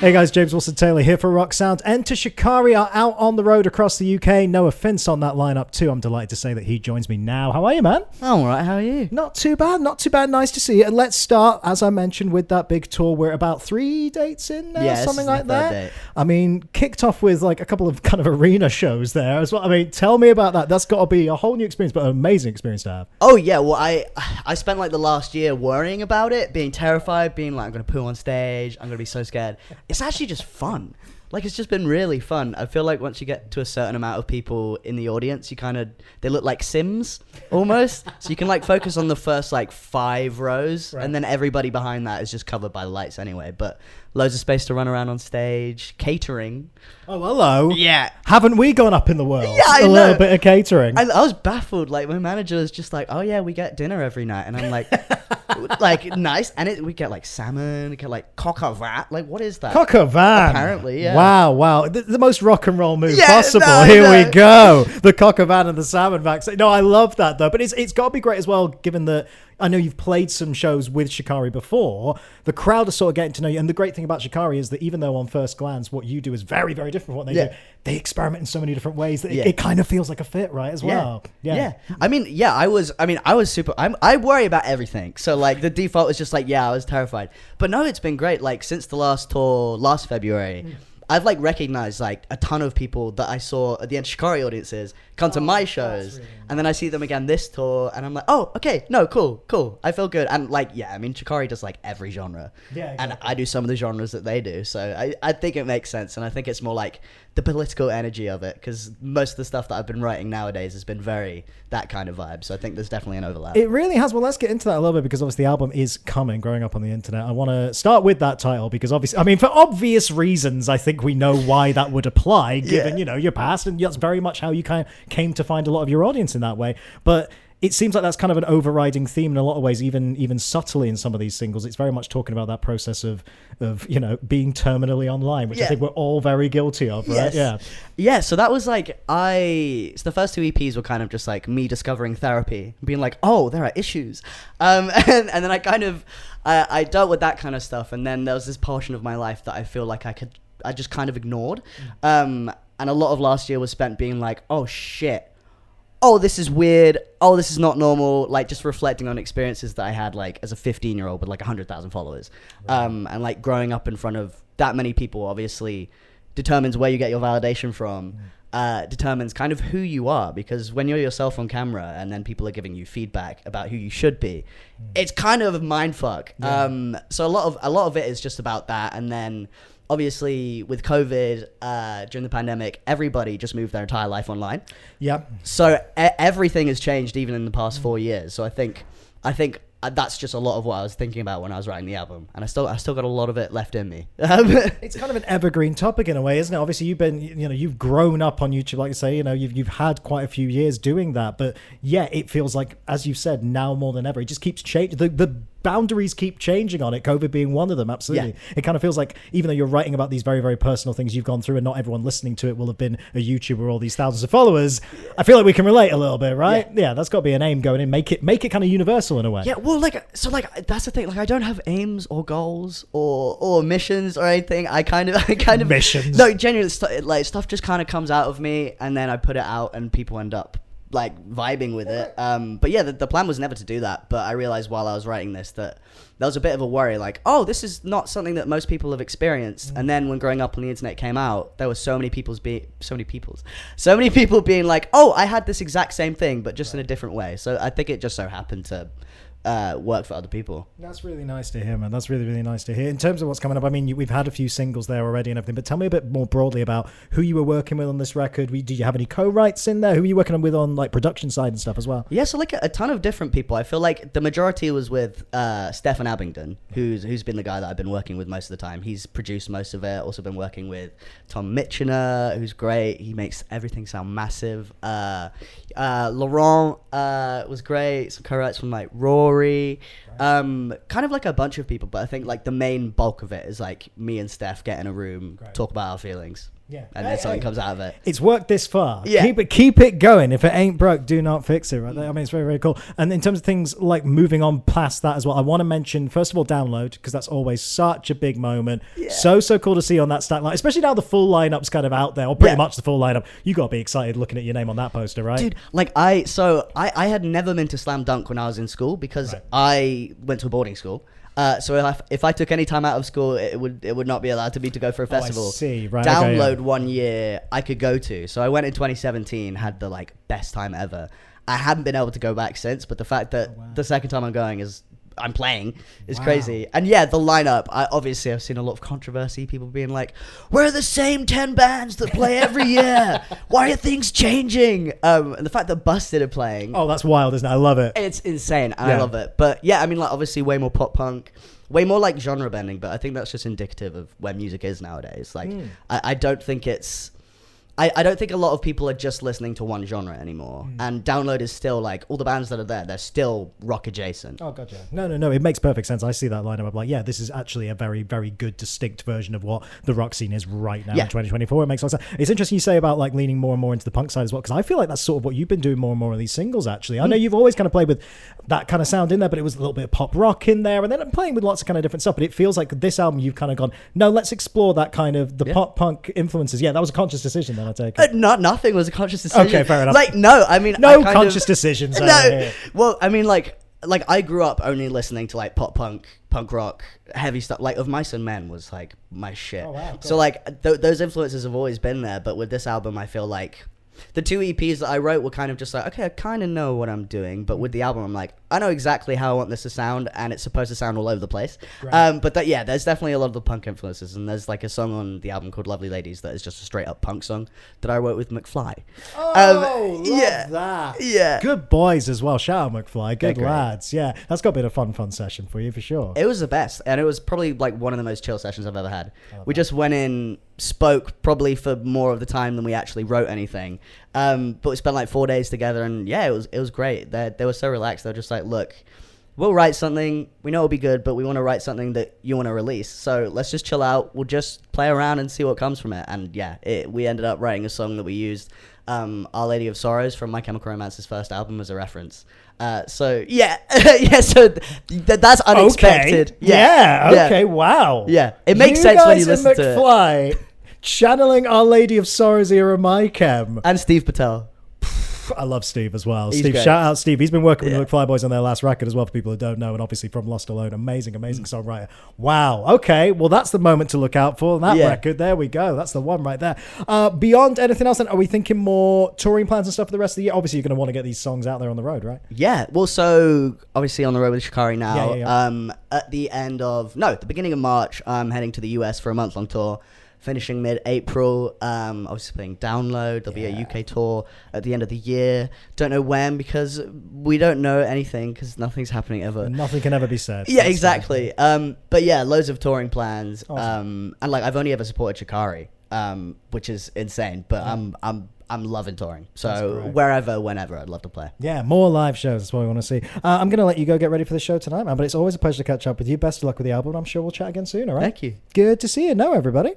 Hey guys, James Wilson-Taylor here for Rock Sound. Enter Shikari are out on the road across the UK. NOAHFINNCE on that lineup too. I'm delighted to say that he joins me now. How are you, man? I'm alright, how are you? Not too bad, not too bad. Nice to see you. And let's start, as I mentioned, with that big tour. We're about 3 dates in now, something like that. Date. I mean, kicked off with like a couple of kind of arena shows there as well. I mean, tell me about that. That's got to be a whole new experience, but an amazing experience to have. Oh yeah, well I spent like the last year worrying about it, being terrified, being like, I'm going to poo on stage, I'm going to be so scared. It's actually just fun. Like, it's just been really fun. I feel like once you get to a certain amount of people in the audience, they look like Sims almost. So you can like focus on the first like 5 rows, right, and then everybody behind that is just covered by lights anyway. But loads of space to run around on stage. Catering. Oh, hello. Yeah. Haven't we gone up in the world? Yeah, I know. Little bit of catering. I was baffled. Like, my manager was just like, oh yeah, we get dinner every night. And I'm like, like, nice. And we get like salmon, we get like coq au vin. Like, what is that? Coq au vin. Apparently, yeah. Wow. The most rock and roll move possible. Here we go. The coq au vin and the salmon vaccine. No, I love that though. But it's got to be great as well, given that I know you've played some shows with Shikari before. The crowd are sort of getting to know you. And the great thing about Shikari is that even though on first glance what you do is very, very different from what they do, they experiment in so many different ways that it kind of feels like a fit, right, as well. Yeah. I was super... I worry about everything. So, like, the default was just like, I was terrified. But no, it's been great. Like, since the last tour, last February... I've like recognized like a ton of people that I saw at the Enter Shikari audiences come to my shows, really and then I see them again this tour, and I'm like, oh, okay, no, cool, I feel good. And like, I mean, Shikari does like every genre, and I do some of the genres that they do, so I think it makes sense, and I think it's more like the political energy of it, because most of the stuff that I've been writing nowadays has been very that kind of vibe, so I think there's definitely an overlap. It really has. Well, let's get into that a little bit, because obviously the album is coming, Growing Up on the Internet. I want to start with that title, because obviously, I mean, for obvious reasons, I think we know why that would apply, given, your past, and that's very much how you kind of came to find a lot of your audience in that way. But it seems like that's kind of an overriding theme in a lot of ways, even subtly in some of these singles. It's very much talking about that process of being terminally online, which I think we're all very guilty of, right? Yeah, so that was like, so the first 2 EPs were kind of just like me discovering therapy, being like, oh, there are issues. And then I kind of, I dealt with that kind of stuff, and then there was this portion of my life that I feel like I just kind of ignored. And a lot of last year was spent being like, oh shit, oh, this is weird, oh, this is not normal, like just reflecting on experiences that I had like as a 15-year-old with like 100,000 followers. Right. And like growing up in front of that many people obviously determines where you get your validation from, determines kind of who you are, because when you're yourself on camera and then people are giving you feedback about who you should be, it's kind of a mindfuck. So a lot of it is just about that. And then obviously, with COVID, during the pandemic, everybody just moved their entire life online. Yep. So everything has changed, even in the past 4 years. So I think that's just a lot of what I was thinking about when I was writing the album, and I still got a lot of it left in me. It's kind of an evergreen topic in a way, isn't it? Obviously, you've grown up on YouTube, like you say, you've had quite a few years doing that, but it feels like, as you said, now more than ever, it just keeps changing. The boundaries keep changing on it, COVID being one of them. Absolutely. It kind of feels like, even though you're writing about these very, very personal things you've gone through, and not everyone listening to it will have been a YouTuber with all these thousands of followers, I feel like we can relate a little bit, right? Yeah, that's got to be an aim going in, make it kind of universal in a way. Yeah, well, that's the thing, like, I don't have aims or goals or missions or anything. I kind of missions. No, genuinely, stuff just kind of comes out of me, and then I put it out and people end up like vibing with it. But yeah, the plan was never to do that, but I realized while I was writing this that there was a bit of a worry, like, oh, this is not something that most people have experienced. And then when Growing Up on the Internet came out, there were so many people being like, oh, I had this exact same thing but just in a different way. So I think it just so happened to work for other people. That's really nice to hear, man. That's really, really nice to hear. In terms of what's coming up, I mean, we've had a few singles there already and everything, but tell me a bit more broadly about who you were working with on this record. Do you have any co-writes in there? Who were you working with on like production side and stuff as well? Yeah, so like a ton of different people. I feel like the majority was with Stefan Abingdon, who's been the guy that I've been working with most of the time. He's produced most of it. Also been working with Tom Mitchener, who's great. He makes everything sound massive. Laurent was great. Some co-writes from like Rory. Kind of like a bunch of people, but I think like the main bulk of it is like me and Steph get in a room, talk about our feelings. Yeah. and then something comes out of it. It's worked this far. Yeah. Keep it going. If it ain't broke, do not fix it. Right there. I mean, it's very, very cool. And in terms of things like moving on past that as well, I want to mention, first of all, Download, because that's always such a big moment. Yeah. So cool to see on that stat line, especially now the full lineup's kind of out there, or pretty much the full lineup. You got to be excited looking at your name on that poster, right? Dude, like I had never been to Slam Dunk when I was in school because I went to a boarding school. So if I took any time out of school, it would not be allowed to me to go for a festival. I see. Right. Download okay, 1 year I could go to. So I went in 2017, had the like best time ever. I haven't been able to go back since, but the fact that the second time I'm going I'm playing is crazy. And yeah, the lineup, obviously I've seen a lot of controversy, people being like, we're the same 10 bands that play every year, why are things changing? And the fact that Busted are playing, oh, that's wild, isn't it? I love it. it's insane, and I love it. But yeah, I mean, like, obviously way more pop punk, way more like genre bending, but I think that's just indicative of where music is nowadays. Like I don't think it's I don't think a lot of people are just listening to one genre anymore. And Download is still like, all the bands that are there, they're still rock adjacent. Oh, gotcha. No. It makes perfect sense. I see that lineup. I'm like, yeah, this is actually a very, very good, distinct version of what the rock scene is right now in 2024. It makes a lot of sense. It's interesting you say about like leaning more and more into the punk side as well, because I feel like that's sort of what you've been doing more and more of these singles, actually. I know you've always kind of played with that kind of sound in there, but it was a little bit of pop rock in there, and then I'm playing with lots of kind of different stuff. But it feels like this album, you've kind of gone, no, let's explore that kind of the pop punk influences. Yeah, that was a conscious decision then, I take it. Nothing was a conscious decision. Okay, fair enough. Like, no, I mean, no conscious decisions. No, well, I mean, like I grew up only listening to like pop punk, punk rock, heavy stuff. Like Of Mice and Men was like my shit. Oh, wow, cool. So like those influences have always been there. But with this album, I feel like the 2 EPs that I wrote were kind of just like, okay, I kind of know what I'm doing. But with the album, I'm like, I know exactly how I want this to sound, and it's supposed to sound all over the place. Right. But there's definitely a lot of the punk influences, and there's like a song on the album called Lovely Ladies that is just a straight up punk song that I wrote with McFly. Oh, love that. Yeah. Good boys as well. Shout out McFly. Good They're lads. Yeah, that's got to be a fun session for you for sure. It was the best, and it was probably like one of the most chill sessions I've ever had. We just went in, spoke probably for more of the time than we actually wrote anything. But we spent like 4 days together, and yeah, it was great. They were so relaxed. They were just like, look, we'll write something, we know it'll be good, but we want to write something that you want to release. So let's just chill out. We'll just play around and see what comes from it. And yeah, we ended up writing a song that we used, Our Lady of Sorrows from My Chemical Romance's first album as a reference. So yeah, so that's unexpected. Okay. Yeah. Okay. Wow. Yeah, it makes sense when you listen to McFly channeling Our Lady of Sorrows era My Chem. And Steve Patel. I love Steve as well. He's Steve, great. shout out Steve. He's been working with the McFly Boys on their last record as well, for people who don't know, and obviously from Lost Alone. Amazing songwriter. Wow. Okay. Well, that's the moment to look out for. That record. There we go. That's the one right there. Beyond anything else, then, are we thinking more touring plans and stuff for the rest of the year? Obviously, you're going to want to get these songs out there on the road, right? Yeah. Well, so obviously on the road with Shikari now. Yeah. At the beginning of March, I'm heading to the US for a month-long tour. Finishing mid-April, obviously playing Download. There'll be a UK tour at the end of the year. Don't know when, because we don't know anything, because nothing's happening ever. Nothing can ever be said. Yeah, exactly. But yeah, loads of touring plans. Awesome. And like, I've only ever supported Shikari, which is insane. But I'm loving touring. So wherever, whenever, I'd love to play. Yeah, more live shows. That's what we want to see. I'm going to let you go get ready for the show tonight, man. But it's always a pleasure to catch up with you. Best of luck with the album. I'm sure we'll chat again soon, all right? Thank you. Good to see you. Everybody.